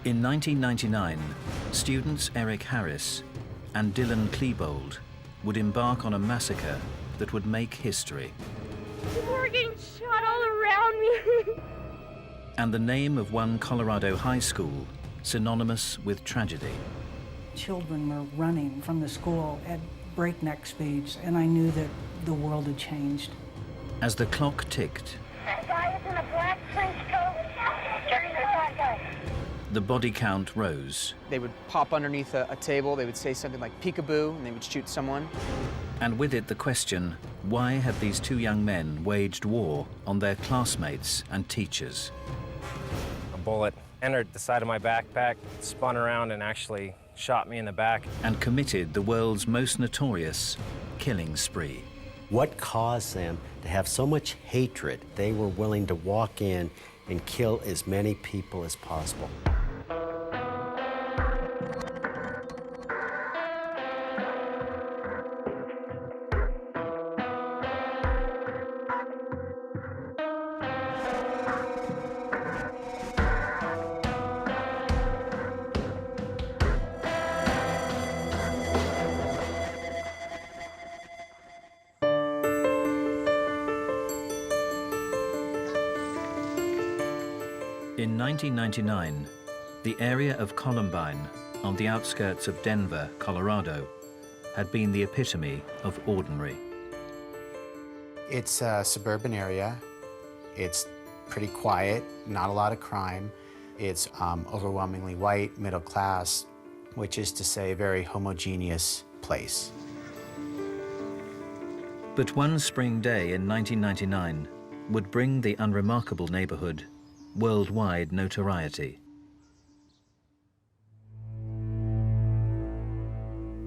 In 1999, students Eric Harris and Klebold would embark on a massacre that would make history. People were getting shot all around me. And the name of one Colorado high school synonymous with tragedy. Children were running from the school at breakneck speeds, and I knew that the world had changed. As the clock ticked, That guy is in a black trench coat carrying a shotgun. the body count rose. They would pop underneath a table, they would say something like peekaboo, and they would shoot someone. And with it the question, why had these two young men waged war on their classmates and teachers? A bullet entered the side of my backpack, spun around and actually shot me in the back. And committed the world's most notorious killing spree. What caused them to have so much hatred they were willing to walk in and kill as many people as possible? In 1999, the area of Columbine, on the outskirts of Denver, Colorado, had been the epitome of ordinary. It's a suburban area. It's pretty quiet, not a lot of crime. It's overwhelmingly white, middle class, which is to say a very homogeneous place. But one spring day in 1999 would bring the unremarkable neighborhood worldwide notoriety.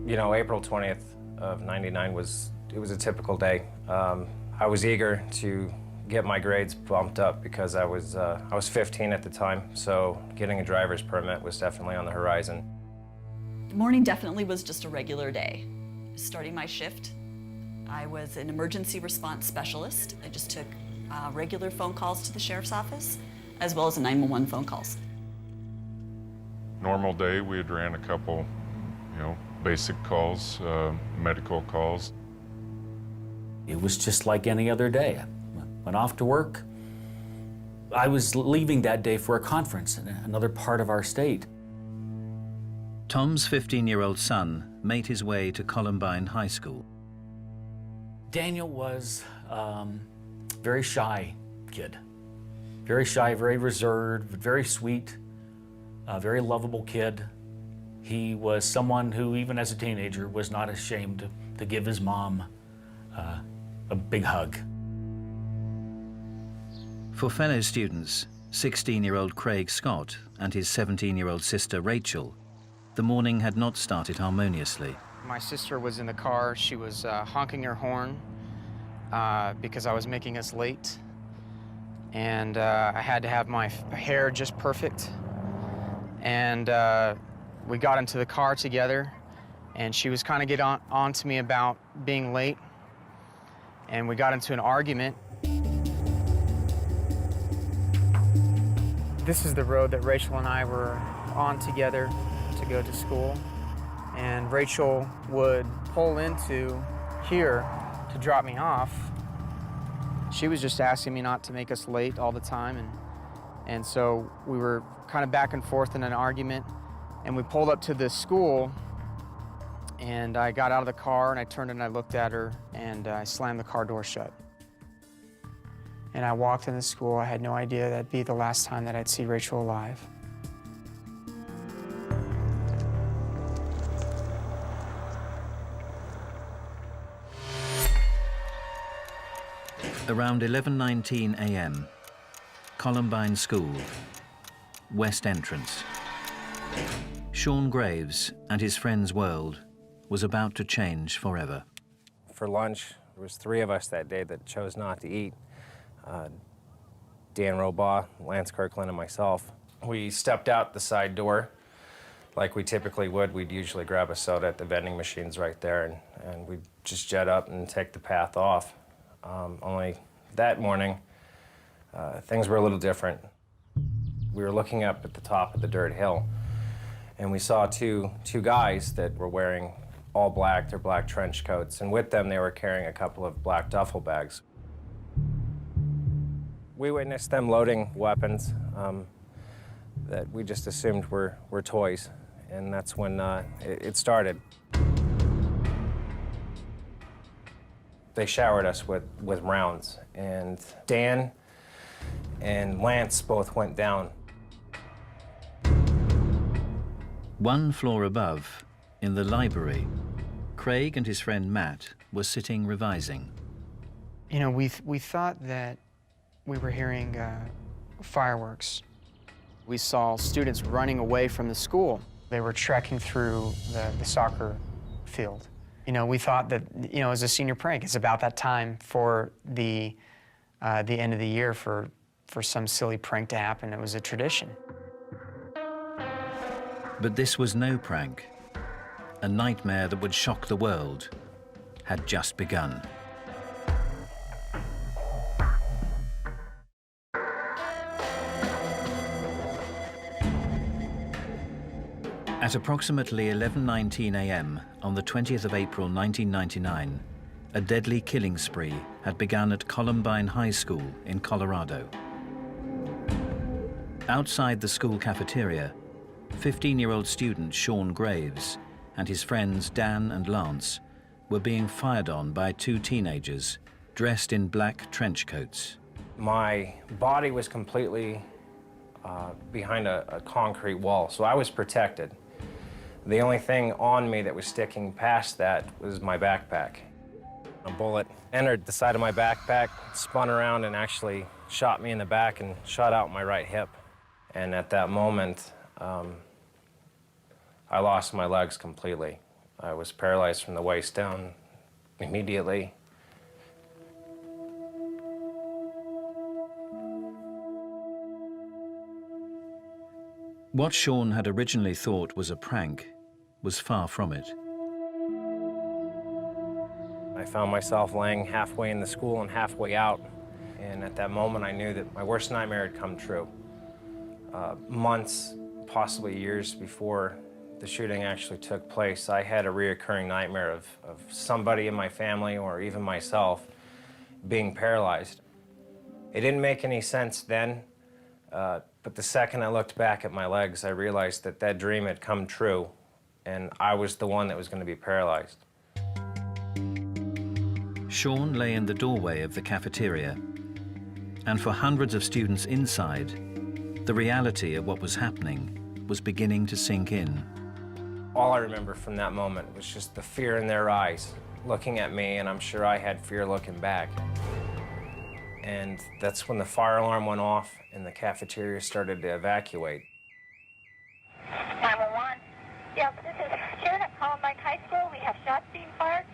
You know, April 20th of '99 was a typical day. I was eager to get my grades bumped up because I was 15 at the time, so getting a driver's permit was definitely on the horizon. The morning definitely was just a regular day. Starting my shift, I was an emergency response specialist. I just took regular phone calls to the sheriff's office, as well as the 911 phone calls. Normal day, we had ran a couple, basic calls, medical calls. It was just like any other day. I went off to work. I was leaving that day for a conference in another part of our state. Tom's 15-year-old son made his way to Columbine High School. Daniel was a very shy kid. Very shy, very reserved, very sweet, a very lovable kid. He was someone who, even as a teenager, was not ashamed to give his mom a big hug. For fellow students, 16-year-old Craig Scott and his 17-year-old sister Rachel, the morning had not started harmoniously. My sister was in the car. She was honking her horn because I was making us late. And I had to have my hair just perfect. And we got into the car together, and she was kind of getting on to me about being late. And we got into an argument. This is the road that Rachel and I were on together to go to school. And Rachel would pull into here to drop me off. She was just asking me not to make us late all the time, and so we were kind of back and forth in an argument, and we pulled up to the school, and I got out of the car, and I turned and I looked at her, and I slammed the car door shut. And I walked in the school. I had no idea that'd be the last time that I'd see Rachel alive. Around 11:19 a.m., Columbine School, West Entrance. Sean Graves and his friend's world was about to change forever. For lunch, there was 3 of us that day that chose not to eat. Dan Robaugh, Lance Kirkland, and myself. We stepped out the side door like we typically would. We'd usually grab a soda at the vending machines right there, and we'd just jet up and take the path off. Only that morning, things were a little different. We were looking up at the top of the dirt hill, and we saw two guys that were wearing all black, their black trench coats, and with them they were carrying a couple of black duffel bags. We witnessed them loading weapons that we just assumed were toys, and that's when it started. They showered us with rounds, and Dan and Lance both went down. One floor above, in the library, Craig and his friend Matt were sitting revising. You know, we thought that we were hearing fireworks. We saw students running away from the school. They were trekking through the soccer field. You know, we thought that, you know, as a senior prank, it's about that time for the end of the year for some silly prank to happen. It was a tradition. But this was no prank. A nightmare that would shock the world had just begun. At approximately 11:19 a.m. on the 20th of April 1999, a deadly killing spree had begun at Columbine High School in Colorado. Outside the school cafeteria, 15-year-old student Sean Graves and his friends Dan and Lance were being fired on by two teenagers dressed in black trench coats. My body was completely behind a concrete wall, so I was protected. The only thing on me that was sticking past that was my backpack. A bullet entered the side of my backpack, spun around and actually shot me in the back and shot out my right hip. And at that moment, I lost my legs completely. I was paralyzed from the waist down immediately. What Sean had originally thought was a prank was far from it. I found myself laying halfway in the school and halfway out. And at that moment, I knew that my worst nightmare had come true. Months, possibly years before the shooting actually took place, I had a reoccurring nightmare of somebody in my family or even myself being paralyzed. It didn't make any sense then, but the second I looked back at my legs, I realized that that dream had come true, and I was the one that was going to be paralyzed. Sean lay in the doorway of the cafeteria, and for hundreds of students inside, the reality of what was happening was beginning to sink in. All I remember from that moment was just the fear in their eyes, looking at me, and I'm sure I had fear looking back. And that's when the fire alarm went off and the cafeteria started to evacuate. 911. Yes, this is Sharon at Columbine High School. We have shots being fired.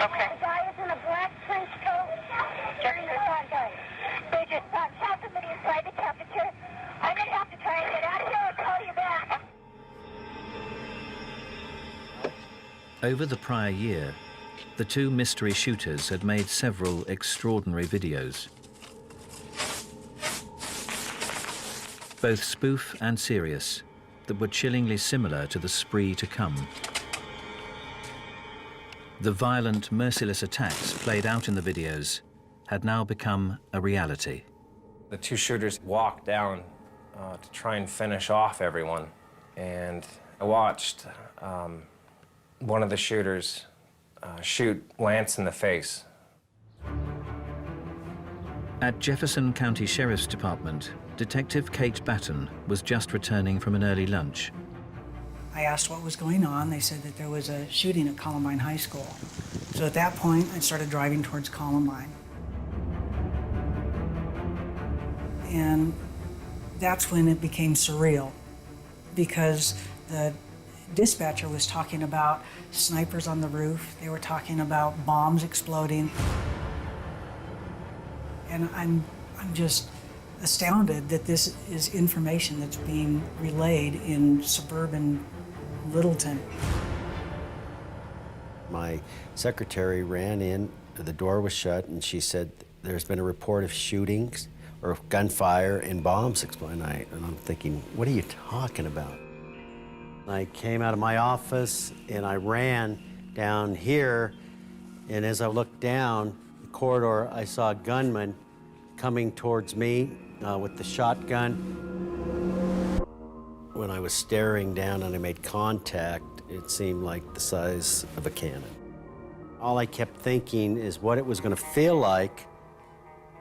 Okay. The guy is in a black trench coat. Check this out, guys. They just shot somebody inside the cafeteria. I'm going to have to try and get out of here and call you back. Over the prior year, the two mystery shooters had made several extraordinary videos. Both spoof and serious, that were chillingly similar to the spree to come. The violent, merciless attacks played out in the videos had now become a reality. The two shooters walked down to try and finish off everyone, and I watched one of the shooters shoot Lance in the face. At Jefferson County Sheriff's Department, Detective Kate Batten was just returning from an early lunch. I asked what was going on. They said that there was a shooting at Columbine High School. So at that point, I started driving towards Columbine. And that's when it became surreal, because the dispatcher was talking about snipers on the roof. They were talking about bombs exploding. And I'm just astounded that this is information that's being relayed in suburban Littleton. My secretary ran in, the door was shut, and she said, there's been a report of shootings or gunfire and bombs exploding. And I'm thinking, what are you talking about? I came out of my office and I ran down here, and as I looked down the corridor, I saw a gunman coming towards me with the shotgun. When I was staring down and I made contact, it seemed like the size of a cannon. All I kept thinking is what it was going to feel like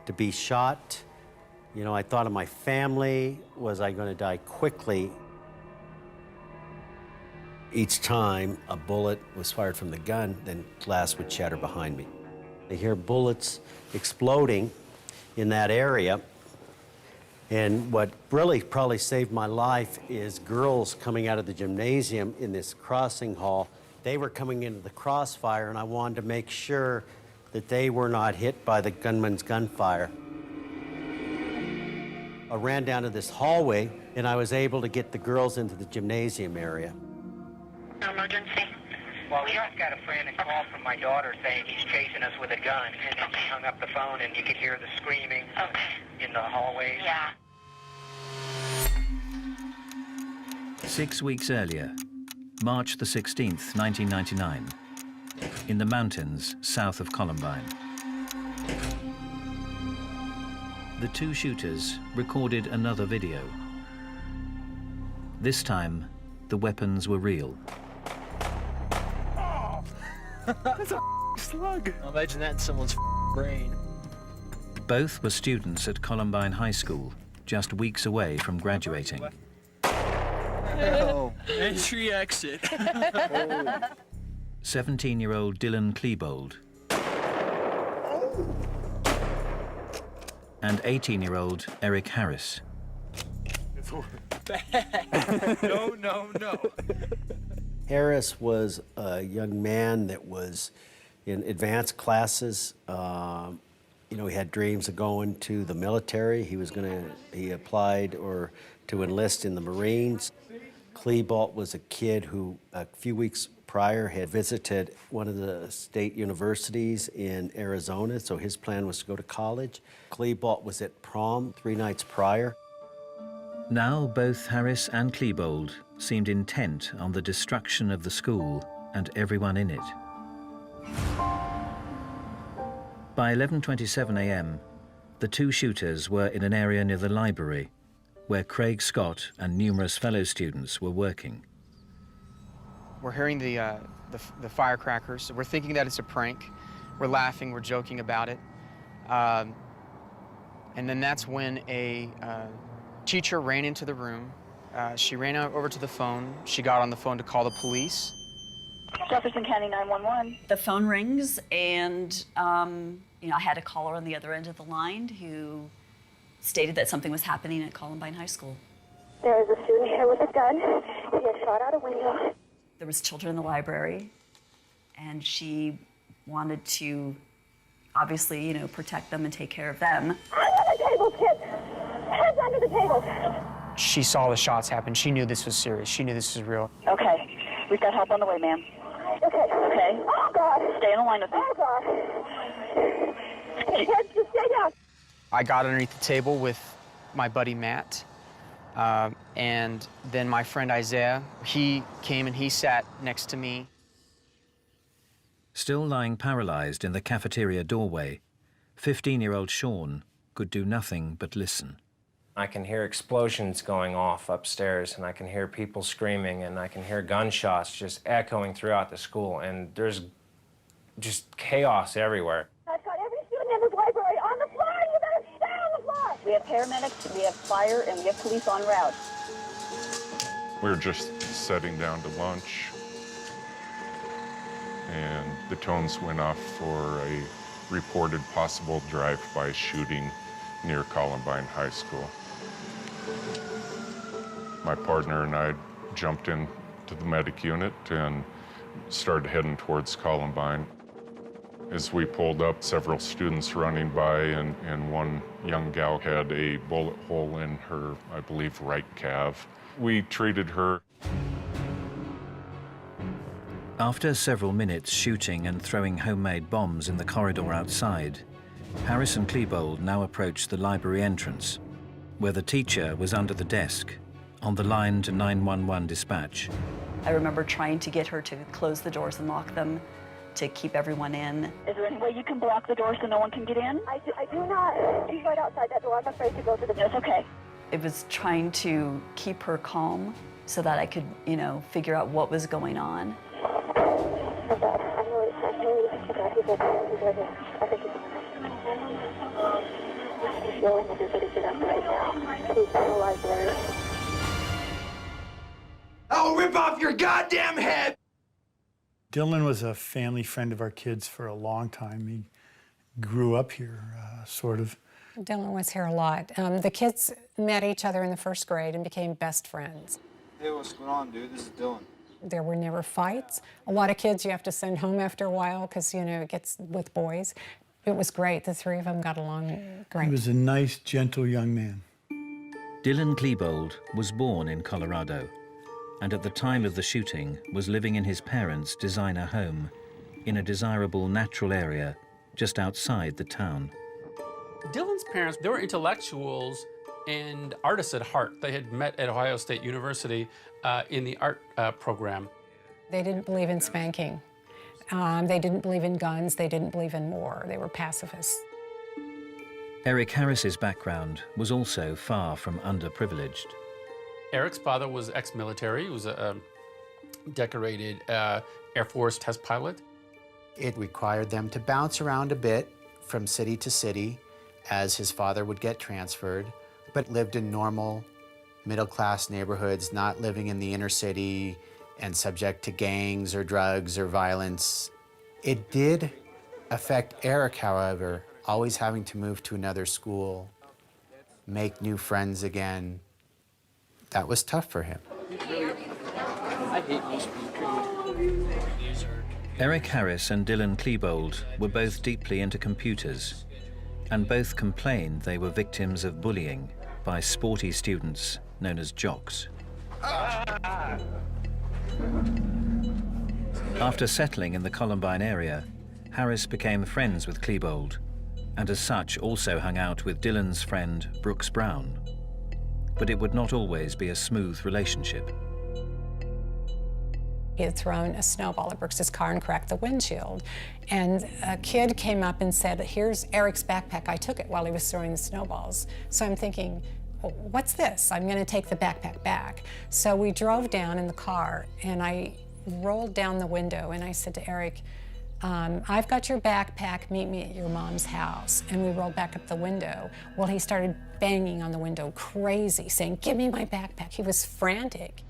to be shot. You know, I thought of my family. Was I going to die quickly? Each time a bullet was fired from the gun, then glass would shatter behind me. I hear bullets exploding in that area. And what really probably saved my life is girls coming out of the gymnasium in this crossing hall. They were coming into the crossfire, and I wanted to make sure that they were not hit by the gunman's gunfire. I ran down to this hallway, and I was able to get the girls into the gymnasium area. Emergency. Well, we just got a frantic call from my daughter saying he's chasing us with a gun, and then she hung up the phone, and you could hear the screaming in the hallways. Yeah. 6 weeks earlier, March the 16th, 1999, in the mountains south of Columbine. The two shooters recorded another video. This time, the weapons were real. That's a slug. Imagine that in someone's brain. Both were students at Columbine High School, just weeks away from graduating. Oh. Entry exit. 17-year-old Dylan Klebold and 18-year-old Eric Harris. No, no, no. Harris was a young man that was in advanced classes. You know, he had dreams of going to the military. He applied to enlist in the Marines. Klebold was a kid who a few weeks prior had visited one of the state universities in Arizona, so his plan was to go to college. Klebold was at prom 3 nights prior. Now both Harris and Klebold seemed intent on the destruction of the school and everyone in it. By 11:27 a.m., the two shooters were in an area near the library where Craig Scott and numerous fellow students were working. We're hearing the firecrackers. We're thinking that it's a prank. We're laughing, we're joking about it. And then that's when a teacher ran into the room. She ran over to the phone. She got on the phone to call the police. Jefferson County 911. The phone rings, and you know, I had a caller on the other end of the line who stated that something was happening at Columbine High School. There is a student here with a gun. He has shot out a window. There was children in the library, and she wanted to obviously, you know, protect them and take care of them. Under the table, kid. Heads under the table. She saw the shots happen. She knew this was serious. She knew this was real. Okay. We've got help on the way, ma'am. Okay. Okay. Oh, God. Stay in the line with me. Oh, God. Hey, kids, just stay down. I got underneath the table with my buddy Matt, and then my friend Isaiah. He came and he sat next to me. Still lying paralyzed in the cafeteria doorway, 15-year-old Sean could do nothing but listen. I can hear explosions going off upstairs, and I can hear people screaming, and I can hear gunshots just echoing throughout the school, and there's just chaos everywhere. I've got every student in this library on the floor. You better stay on the floor. We have paramedics, we have fire, and we have police en route. We were just setting down to lunch, and the tones went off for a reported possible drive-by shooting near Columbine High School. My partner and I jumped into the medic unit and started heading towards Columbine. As we pulled up, several students running by, and one young gal had a bullet hole in her, I believe, right calf. We treated her. After several minutes shooting and throwing homemade bombs in the corridor outside, Harris and Klebold now approached the library entrance, where the teacher was under the desk, on the line to 911 dispatch. I remember trying to get her to close the doors and lock them to keep everyone in. Is there any way you can block the door so no one can get in? I do not. She's right outside that door. I'm afraid to go to the door. It's okay. It was trying to keep her calm so that I could, you know, figure out what was going on. I'll rip off your goddamn head! Dylan was a family friend of our kids for a long time. He grew up here, sort of. Dylan was here a lot. The kids met each other in the 1st grade and became best friends. Hey, what's going on, dude? This is Dylan. There were never fights. A lot of kids you have to send home after a while because, you know, it gets with boys. It was great. The 3 of them got along great. He was a nice, gentle young man. Dylan Klebold was born in Colorado, and at the time of the shooting was living in his parents' designer home in a desirable natural area just outside the town. Dylan's parents, they were intellectuals and artists at heart. They had met at Ohio State University in the art program. They didn't believe in spanking. They didn't believe in guns. They didn't believe in war. They were pacifists. Eric Harris's background was also far from underprivileged. Eric's father was ex-military. He was a decorated Air Force test pilot. It required them to bounce around a bit from city to city as his father would get transferred, but lived in normal, middle-class neighborhoods, not living in the inner city and subject to gangs or drugs or violence. It did affect Eric, however, always having to move to another school, make new friends again. That was tough for him. I hate most people. Eric Harris and Dylan Klebold were both deeply into computers, and both complained they were victims of bullying by sporty students known as jocks. After settling in the Columbine area, Harris became friends with Klebold, and as such also hung out with Dylan's friend Brooks Brown. But it would not always be a smooth relationship. He had thrown a snowball at Brooks's car and cracked the windshield. And a kid came up and said, "Here's Eric's backpack. I took it while he was throwing the snowballs." So I'm thinking, well, what's this? I'm going to take the backpack back. So we drove down in the car, and I rolled down the window, and I said to Eric, "I've got your backpack. Meet me at your mom's house." And we rolled back up the window. Well, he started banging on the window, crazy, saying, "Give me my backpack." He was frantic.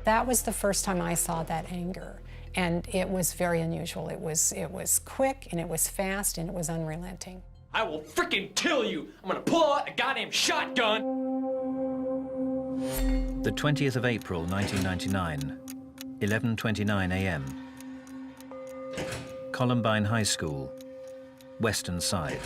That was the first time I saw that anger, and it was very unusual. It was quick, and it was fast, and it was unrelenting. I will freaking kill you! I'm gonna pull out a goddamn shotgun! The 20th of April, 1999, 11:29 a.m. Columbine High School, Western Side.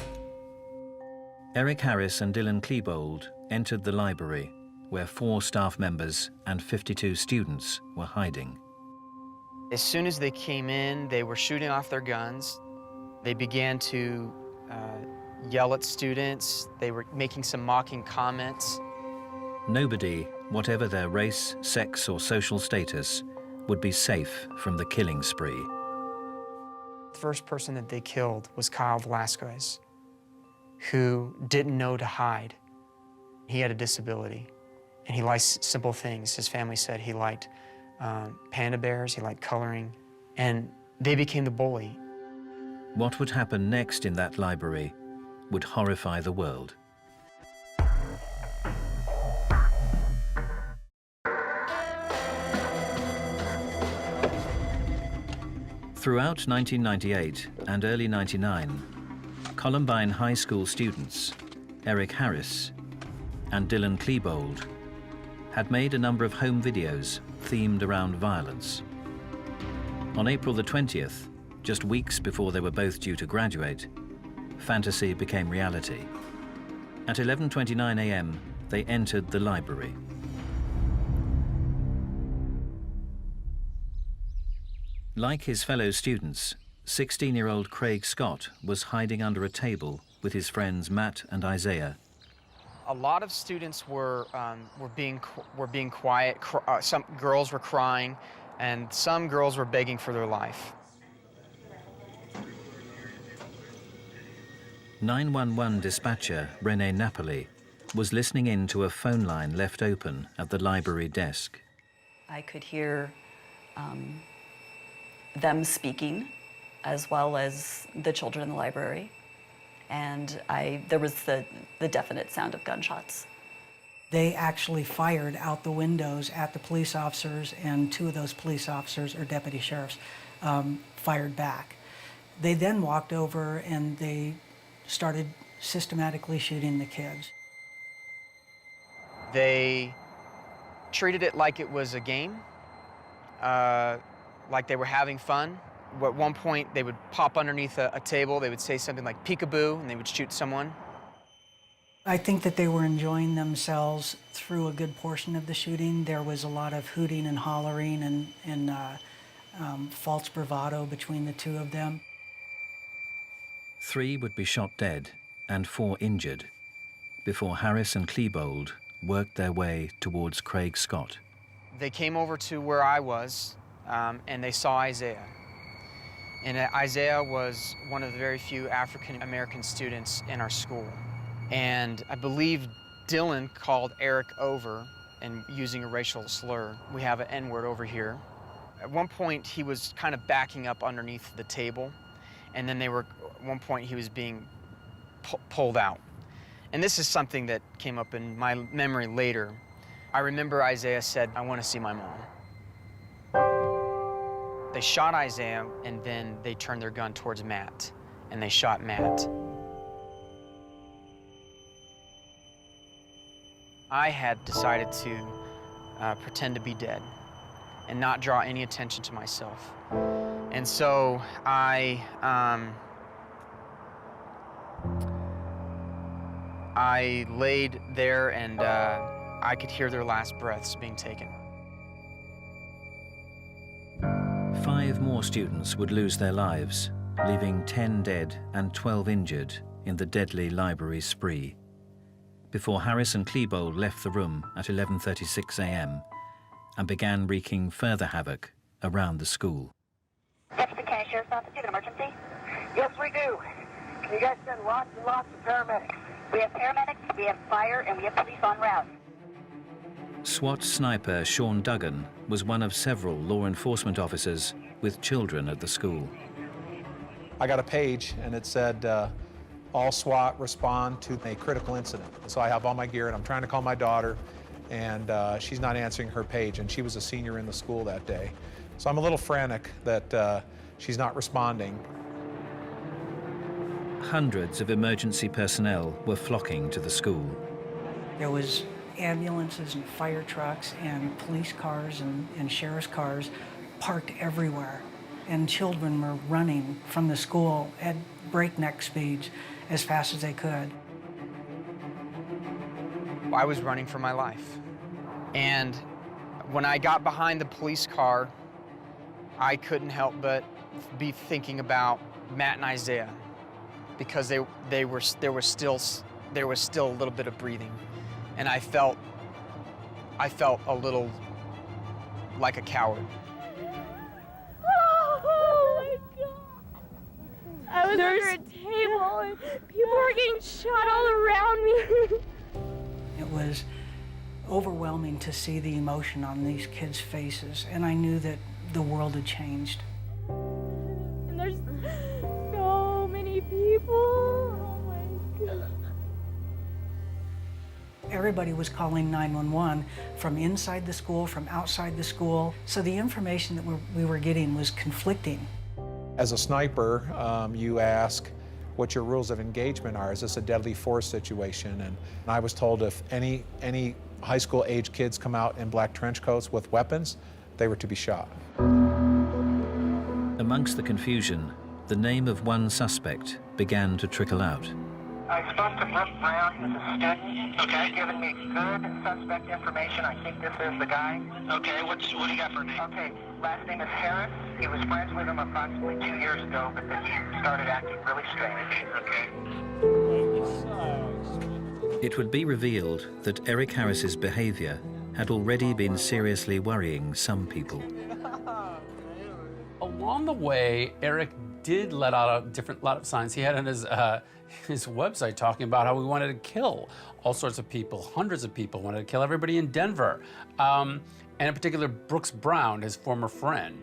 Eric Harris and Dylan Klebold entered the library, where 4 staff members and 52 students were hiding. As soon as they came in, they were shooting off their guns. They began to yell at students. They were making some mocking comments. Nobody, whatever their race, sex, or social status, would be safe from the killing spree. The first person that they killed was Kyle Velasquez, who didn't know to hide. He had a disability, and he liked simple things. His family said he liked panda bears, he liked coloring, and they became the bully. What would happen next in that library would horrify the world. Throughout 1998 and early 99, Columbine High School students, Eric Harris and Dylan Klebold, had made a number of home videos themed around violence. On April the 20th, just weeks before they were both due to graduate, fantasy became reality. At 11:29 a.m., they entered the library. Like his fellow students, 16-year-old Craig Scott was hiding under a table with his friends Matt and Isaiah. A lot of students were being quiet. Some girls were crying, and some girls were begging for their life. 911 dispatcher Renee Napoli was listening in to a phone line left open at the library desk. I could hear them speaking, as well as the children in the library. And there was the definite sound of gunshots. They actually fired out the windows at the police officers, and 2 of those police officers, or deputy sheriffs, fired back. They then walked over and they started systematically shooting the kids. They treated it like it was a game, like they were having fun. At one point, they would pop underneath a table, they would say something like peekaboo, and they would shoot someone. I think that they were enjoying themselves through a good portion of the shooting. There was a lot of hooting and hollering and false bravado between the 2 of them. 3 would be shot dead and 4 injured before Harris and Klebold worked their way towards Craig Scott. They came over to where I was, and they saw Isaiah. And Isaiah was one of the very few African-American students in our school. And I believe Dylan called Eric over and using a racial slur. We have an N-word over here. At one point, he was kind of backing up underneath the table, and then at one point, he was being pulled out. And this is something that came up in my memory later. I remember Isaiah said, "I want to see my mom." They shot Isaiah, and then they turned their gun towards Matt, and they shot Matt. I had decided to pretend to be dead and not draw any attention to myself. And so I laid there, and I could hear their last breaths being taken. 5 more students would lose their lives, leaving 10 dead and 12 injured in the deadly library spree, before Harris and Klebold left the room at 11:36 a.m. and began wreaking further havoc around the school. Deputy County Sheriff's Office, do you have an emergency? Yes, we do. Can you guys send lots and lots of paramedics? We have paramedics, we have fire, and we have police en route. SWAT sniper Sean Duggan was one of several law enforcement officers with children at the school. I got a page and it said, all SWAT respond to a critical incident. So I have all my gear and I'm trying to call my daughter, and she's not answering her page, and she was a senior in the school that day. So I'm a little frantic that she's not responding. Hundreds of emergency personnel were flocking to the school. There was ambulances and fire trucks and police cars and sheriff's cars parked everywhere. And children were running from the school at breakneck speeds as fast as they could. I was running for my life. And when I got behind the police car, I couldn't help but be thinking about Matt and Isaiah, because there was still a little bit of breathing. And I felt a little like a coward. Oh my God! I was under a table and people were getting shot all around me. It was overwhelming to see the emotion on these kids' faces, and I knew that the world had changed. And there's so many people. Oh my God. Everybody was calling 911 from inside the school, from outside the school. So the information that we were getting was conflicting. As a sniper, you ask what your rules of engagement are. Is this a deadly force situation? And I was told if any high school age kids come out in black trench coats with weapons, they were to be shot. Amongst the confusion, the name of one suspect began to trickle out. I spoke to Brooke Brown, who's a student. Okay. He's given me good suspect information. I think this is the guy. Okay, what do you got for a name? Okay, last name is Harris. He was friends with him approximately 2 years ago, but then he started acting really strange. Okay. It would be revealed that Eric Harris's behavior had already been seriously worrying some people. Along the way, Eric did let out a lot of signs. He had on his website talking about how he wanted to kill all sorts of people, hundreds of people, wanted to kill everybody in Denver. And in particular, Brooks Brown, his former friend.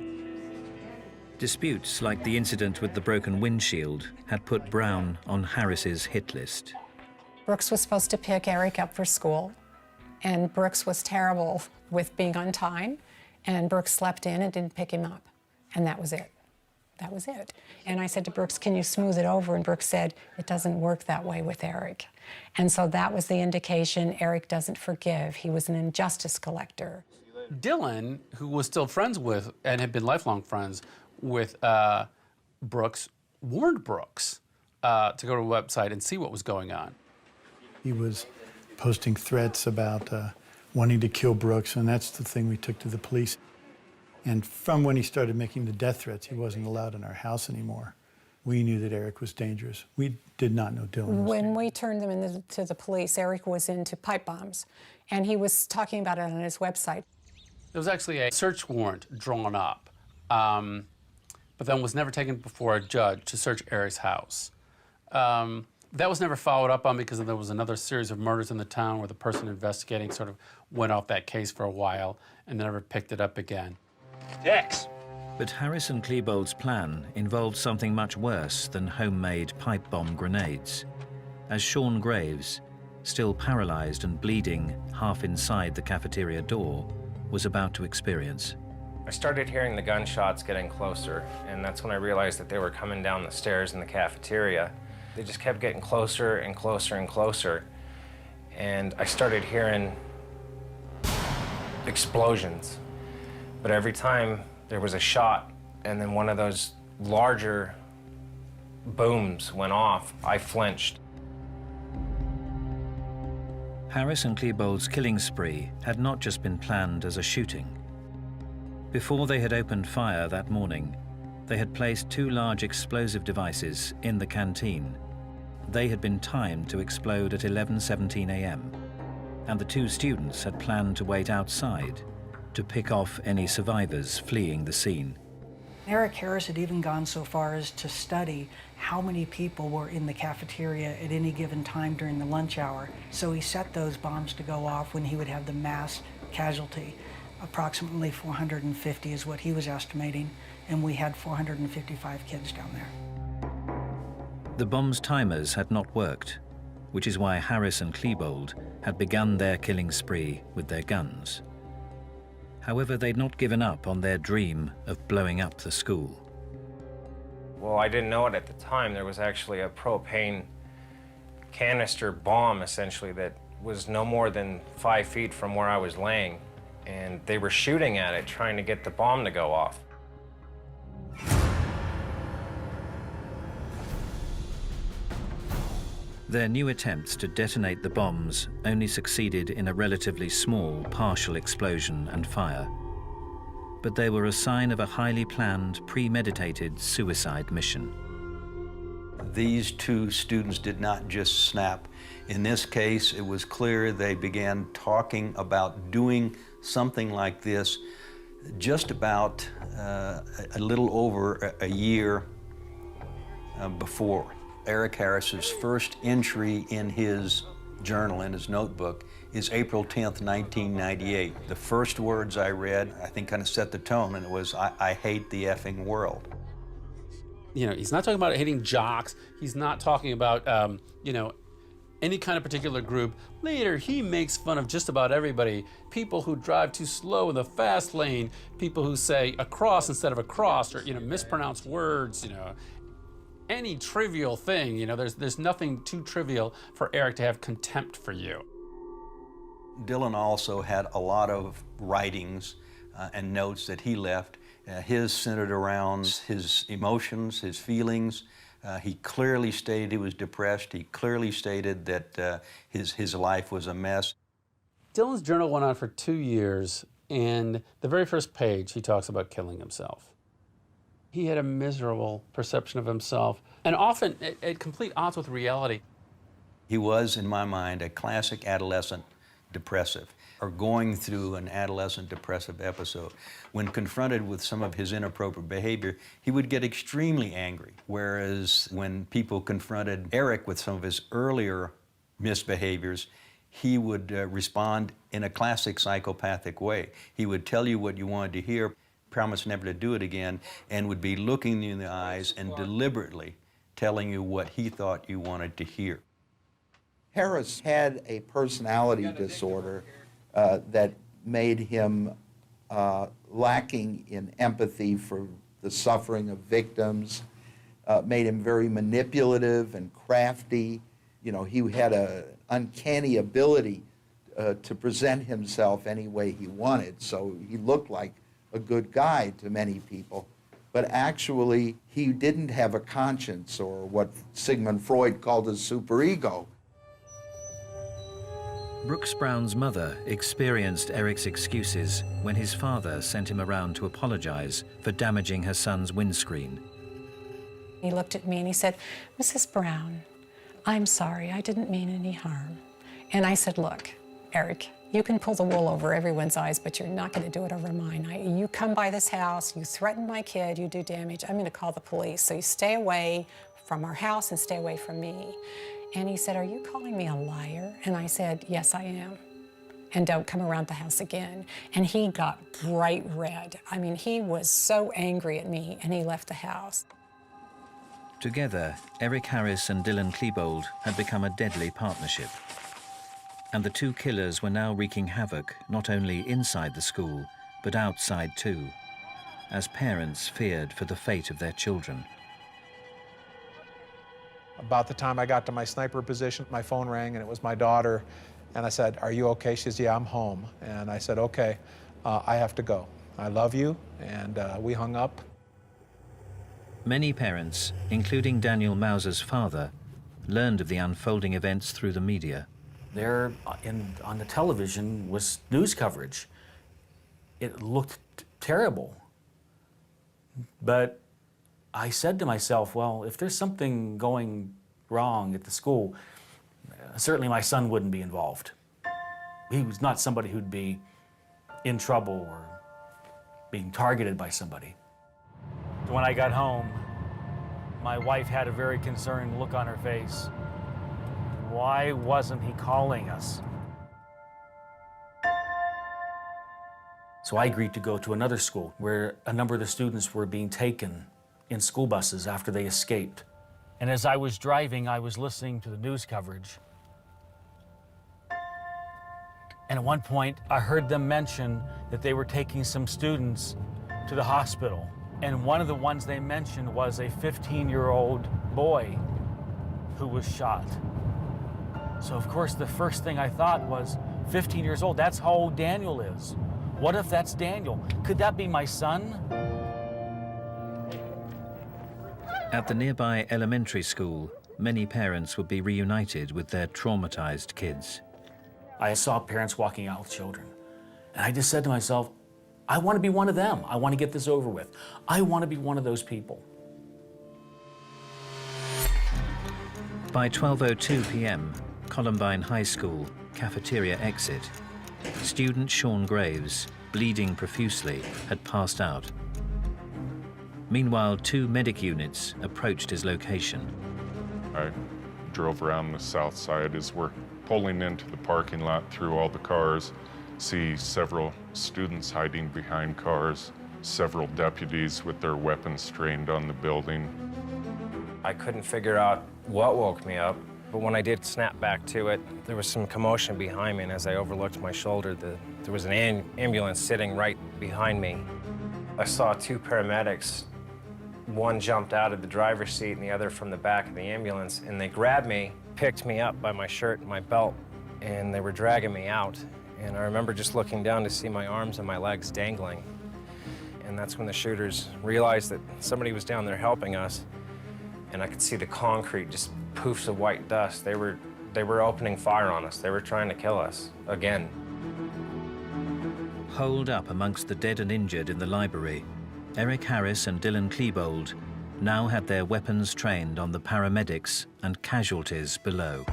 Disputes like the incident with the broken windshield had put Brown on Harris's hit list. Brooks was supposed to pick Eric up for school, and Brooks was terrible with being on time, and Brooks slept in and didn't pick him up, and that was it. That was it. And I said to Brooks, can you smooth it over? And Brooks said, it doesn't work that way with Eric. And so that was the indication Eric doesn't forgive. He was an injustice collector. Dylan, who was still friends with, and had been lifelong friends with Brooks, warned Brooks to go to a website and see what was going on. He was posting threats about wanting to kill Brooks, and that's the thing we took to the police. And from when he started making the death threats, he wasn't allowed in our house anymore. We knew that Eric was dangerous. We did not know Dylan was When we turned them into the police, Eric was into pipe bombs, and he was talking about it on his website. There was actually a search warrant drawn up, but then was never taken before a judge to search Eric's house. That was never followed up on because there was another series of murders in the town where the person investigating sort of went off that case for a while and never picked it up again. Dex. But Harris and Klebold's plan involved something much worse than homemade pipe bomb grenades, as Sean Graves, still paralyzed and bleeding half inside the cafeteria door, was about to experience. I started hearing the gunshots getting closer, and that's when I realized that they were coming down the stairs in the cafeteria. They just kept getting closer and closer and closer, and I started hearing explosions. But every time there was a shot and then one of those larger booms went off, I flinched. Harris and Klebold's killing spree had not just been planned as a shooting. Before they had opened fire that morning, they had placed 2 large explosive devices in the canteen. They had been timed to explode at 11:17 a.m., and the 2 students had planned to wait outside to pick off any survivors fleeing the scene. Eric Harris had even gone so far as to study how many people were in the cafeteria at any given time during the lunch hour. So he set those bombs to go off when he would have the mass casualty. Approximately 450 is what he was estimating, and we had 455 kids down there. The bomb's timers had not worked, which is why Harris and Klebold had begun their killing spree with their guns. However, they'd not given up on their dream of blowing up the school. Well, I didn't know it at the time. There was actually a propane canister bomb, essentially, that was no more than 5 feet from where I was laying. And they were shooting at it, trying to get the bomb to go off. Their new attempts to detonate the bombs only succeeded in a relatively small partial explosion and fire. But they were a sign of a highly planned, premeditated suicide mission. These 2 students did not just snap. In this case, it was clear they began talking about doing something like this just about a little over a year before. Eric Harris's first entry in his journal, in his notebook, is April 10th, 1998. The first words I read, I think, kind of set the tone, and it was, I hate the effing world. You know, he's not talking about hating jocks. He's not talking about, you know, any kind of particular group. Later, he makes fun of just about everybody. People who drive too slow in the fast lane, people who say across instead of across, or, you know, mispronounce words, you know. Any trivial thing, you know, there's nothing too trivial for Eric to have contempt for you. Dylan also had a lot of writings and notes that he left. His centered around his emotions, his feelings, He clearly stated he was depressed. He clearly stated that his life was a mess. Dylan's journal went on for 2 years, and the very first page, he talks about killing himself. He had a miserable perception of himself, and often at complete odds with reality. He was, in my mind, a classic adolescent depressive, or going through an adolescent depressive episode. When confronted with some of his inappropriate behavior, he would get extremely angry, whereas when people confronted Eric with some of his earlier misbehaviors, he would respond in a classic psychopathic way. He would tell you what you wanted to hear, promise never to do it again, and would be looking you in the eyes and deliberately telling you what he thought you wanted to hear. Harris had a personality disorder that made him lacking in empathy for the suffering of victims, made him very manipulative and crafty. You know, he had an uncanny ability to present himself any way he wanted, so he looked like a good guy to many people. But actually, he didn't have a conscience, or what Sigmund Freud called a superego. Brooks Brown's mother experienced Eric's excuses when his father sent him around to apologize for damaging her son's windscreen. He looked at me and he said, "Mrs. Brown, I'm sorry, I didn't mean any harm." And I said, "Look, Eric, you can pull the wool over everyone's eyes, but you're not going to do it over mine. You come by this house, you threaten my kid, you do damage, I'm going to call the police. So you stay away from our house and stay away from me." And he said, "Are you calling me a liar?" And I said, "Yes, I am. And don't come around the house again." And he got bright red. I mean, he was so angry at me, and he left the house. Together, Eric Harris and Dylan Klebold had become a deadly partnership. And the two killers were now wreaking havoc not only inside the school, but outside too, as parents feared for the fate of their children. About the time I got to my sniper position, my phone rang and it was my daughter. And I said, "Are you okay?" She says, "Yeah, I'm home." And I said, "Okay, I have to go. I love you." And we hung up. Many parents, including Daniel Mauser's father, learned of the unfolding events through the media. There on the television was news coverage. It looked terrible. But I said to myself, well, if there's something going wrong at the school, certainly my son wouldn't be involved. He was not somebody who'd be in trouble or being targeted by somebody. When I got home, my wife had a very concerned look on her face. Why wasn't he calling us? So I agreed to go to another school where a number of the students were being taken in school buses after they escaped. And as I was driving, I was listening to the news coverage. And at one point, I heard them mention that they were taking some students to the hospital. And one of the ones they mentioned was a 15-year-old boy who was shot. So of course, the first thing I thought was, 15 years old, that's how old Daniel is. What if that's Daniel? Could that be my son? At the nearby elementary school, many parents would be reunited with their traumatized kids. I saw parents walking out with children. And I just said to myself, I want to be one of them. I want to get this over with. I want to be one of those people. By 12:02 p.m., Columbine High School, cafeteria exit, student Sean Graves, bleeding profusely, had passed out. Meanwhile, 2 medic units approached his location. I drove around the south side as we're pulling into the parking lot through all the cars, see several students hiding behind cars, several deputies with their weapons trained on the building. I couldn't figure out what woke me up, but when I did snap back to it, there was some commotion behind me, and as I overlooked my shoulder, there was an ambulance sitting right behind me. I saw 2 paramedics. One jumped out of the driver's seat and the other from the back of the ambulance, and they grabbed me, picked me up by my shirt and my belt, and they were dragging me out. And I remember just looking down to see my arms and my legs dangling. And that's when the shooters realized that somebody was down there helping us. and I could see the concrete, just poofs of white dust. They were opening fire on us. They were trying to kill us again. Holed up amongst the dead and injured in the library, Eric Harris and Dylan Klebold now had their weapons trained on the paramedics and casualties below.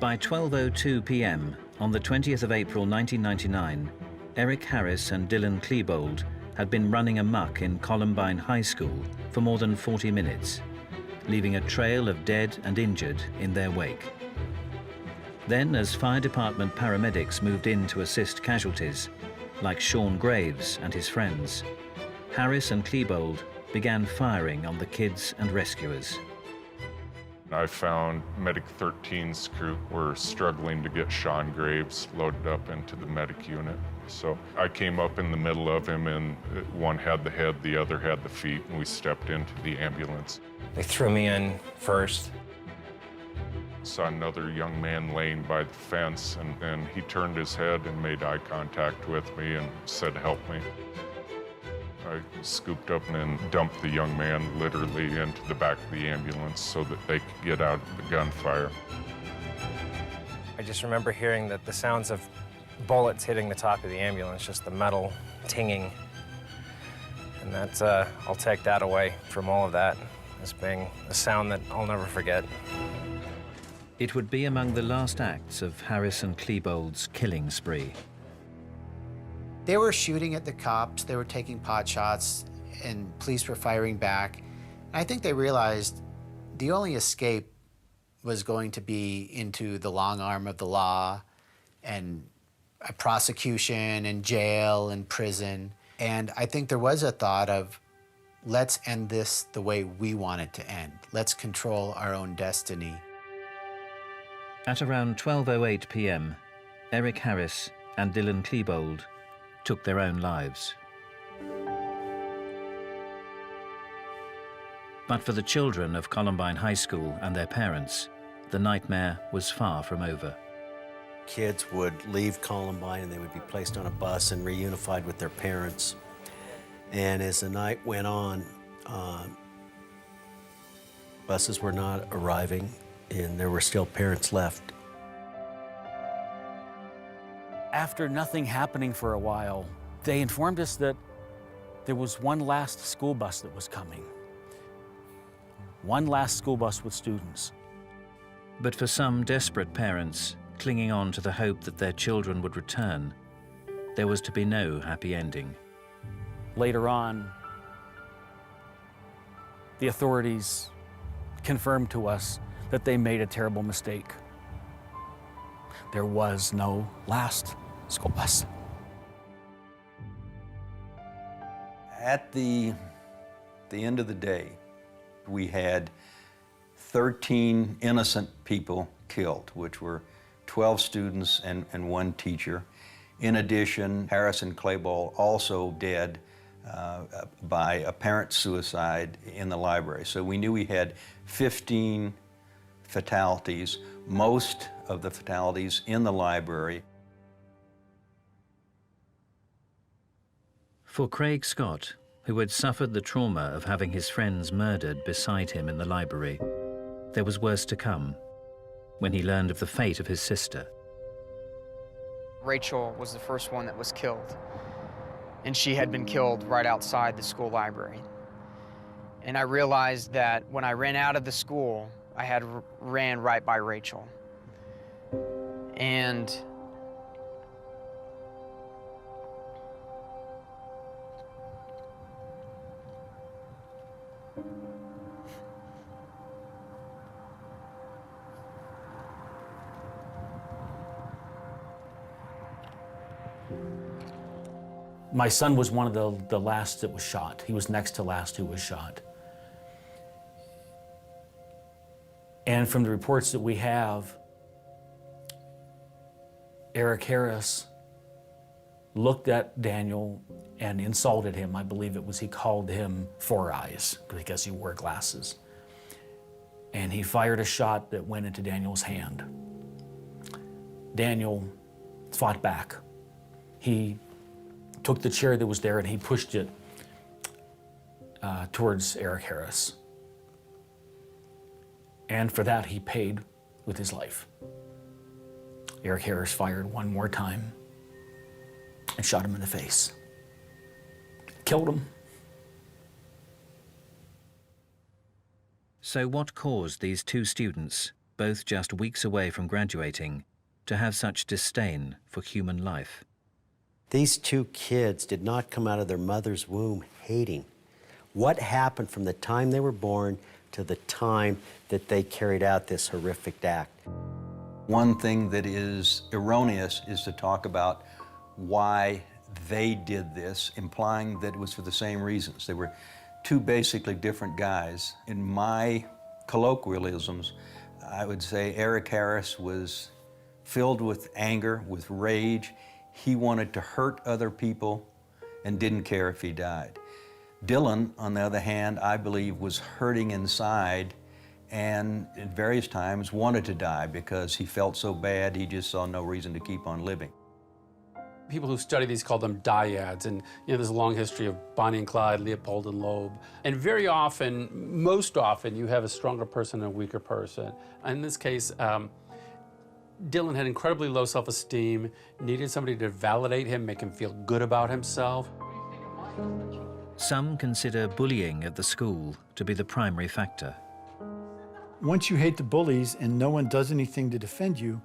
By 12:02 p.m. on the 20th of April 1999, Eric Harris and Dylan Klebold had been running amok in Columbine High School for more than 40 minutes, leaving a trail of dead and injured in their wake. Then, as fire department paramedics moved in to assist casualties, like Sean Graves and his friends, Harris and Klebold began firing on the kids and rescuers. I found Medic 13's crew were struggling to get Sean Graves loaded up into the medic unit. So I came up in the middle of him, and one had the head, the other had the feet, and we stepped into the ambulance. They threw me in first. Saw another young man laying by the fence, and he turned his head and made eye contact with me and said, "Help me." I scooped up and dumped the young man literally into the back of the ambulance so that they could get out of the gunfire. I just remember hearing the sounds of bullets hitting the top of the ambulance, just the metal tinging. And that's, I'll take that away from all of that as being a sound that I'll never forget. It would be among the last acts of Harris and Klebold's killing spree. They were shooting at the cops, they were taking pot shots, and police were firing back. I think they realized the only escape was going to be into the long arm of the law and a prosecution and jail and prison. And I think there was a thought of, let's end this the way we want it to end. Let's control our own destiny. At around 12:08 p.m., Eric Harris and Dylan Klebold took their own lives. But for the children of Columbine High School and their parents, the nightmare was far from over. Kids would leave Columbine and they would be placed on a bus and reunified with their parents. And as the night went on, buses were not arriving and there were still parents left. After nothing happening for a while, they informed us that there was one last school bus that was coming. One last school bus with students. But for some desperate parents, clinging on to the hope that their children would return, there was to be no happy ending. Later on, the authorities confirmed to us that they made a terrible mistake. There was no last school bus. At the end of the day, we had 13 innocent people killed, which were 12 students and one teacher. In addition, Harris and Klebold also dead by apparent suicide in the library. So we knew we had 15 fatalities, most of the fatalities in the library. For Craig Scott, who had suffered the trauma of having his friends murdered beside him in the library, there was worse to come when he learned of the fate of his sister. Rachel was the first one that was killed, and she had been killed right outside the school library. And I realized that when I ran out of the school, I had ran right by Rachel. And my son was one of the last that was shot. He was next to last who was shot. And from the reports that we have, Eric Harris looked at Daniel and insulted him. I believe it was he called him Four Eyes because he wore glasses. And he fired a shot that went into Daniel's hand. Daniel fought back He took the chair that was there and he pushed it towards Eric Harris. And for that, he paid with his life. Eric Harris fired one more time and shot him in the face. Killed him. So what caused these two students, both just weeks away from graduating, to have such disdain for human life? These two kids did not come out of their mother's womb hating. What happened from the time they were born to the time that they carried out this horrific act? One thing that is erroneous is to talk about why they did this, implying that it was for the same reasons. They were two basically different guys. In my colloquialisms, I would say Eric Harris was filled with anger, with rage. He wanted to hurt other people and didn't care if he died. Dylan, on the other hand, I believe was hurting inside and at various times wanted to die because he felt so bad he just saw no reason to keep on living. People who study these call them dyads, and there's a long history of Bonnie and Clyde, Leopold and Loeb. And very often, most often, you have a stronger person and a weaker person. In this case, Dylan had incredibly low self-esteem, needed somebody to validate him, make him feel good about himself. Some consider bullying at the school to be the primary factor. Once you hate the bullies and no one does anything to defend you,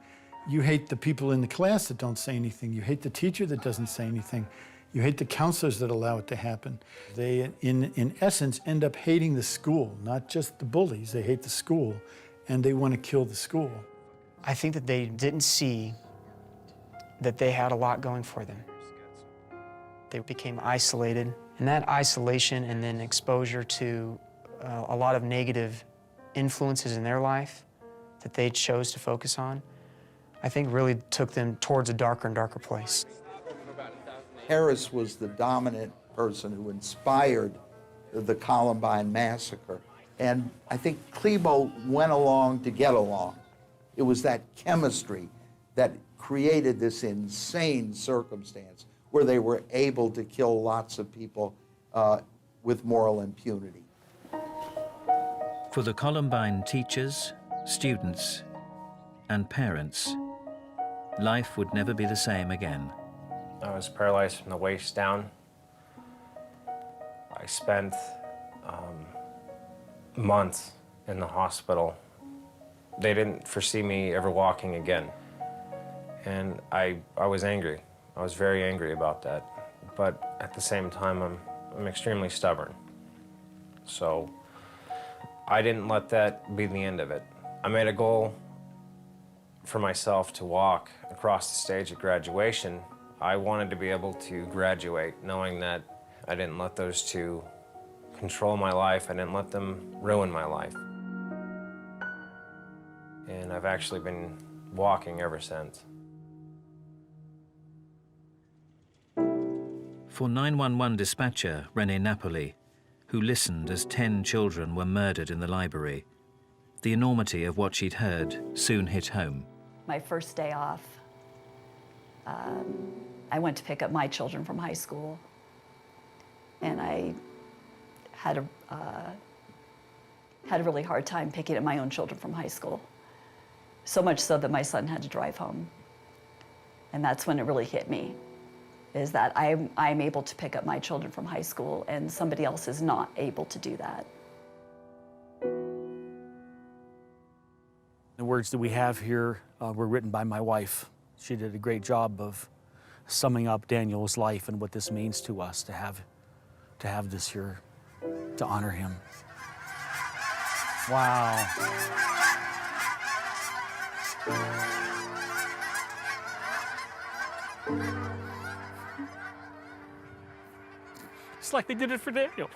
you hate the people in the class that don't say anything. You hate the teacher that doesn't say anything. You hate the counselors that allow it to happen. They, in essence, end up hating the school, not just the bullies. They hate the school, and they want to kill the school. I think that they didn't see that they had a lot going for them. They became isolated, and that isolation and then exposure to a lot of negative influences in their life that they chose to focus on, I think really took them towards a darker and darker place. Harris was the dominant person who inspired the Columbine massacre. And I think Klebold went along to get along. It was that chemistry that created this insane circumstance where they were able to kill lots of people with moral impunity. For the Columbine teachers, students, and parents, life would never be the same again. I was paralyzed from the waist down. I spent months in the hospital. They didn't foresee me ever walking again. And I was angry. I was very angry about that. But at the same time, I'm extremely stubborn. So I didn't let that be the end of it. I made a goal for myself to walk across the stage at graduation. I wanted to be able to graduate knowing that I didn't let those two control my life. I didn't let them ruin my life. And I've actually been walking ever since. For 911 dispatcher Rene Napoli, who listened as 10 children were murdered in the library, the enormity of what she'd heard soon hit home. My first day off, I went to pick up my children from high school, and I had a really hard time picking up my own children from high school. So much so that my son had to drive home. And that's when it really hit me, is that I'm able to pick up my children from high school and somebody else is not able to do that. The words that we have here were written by my wife. She did a great job of summing up Daniel's life and what this means to us to have this here, to honor him. Wow. It's like they did it for Daniel.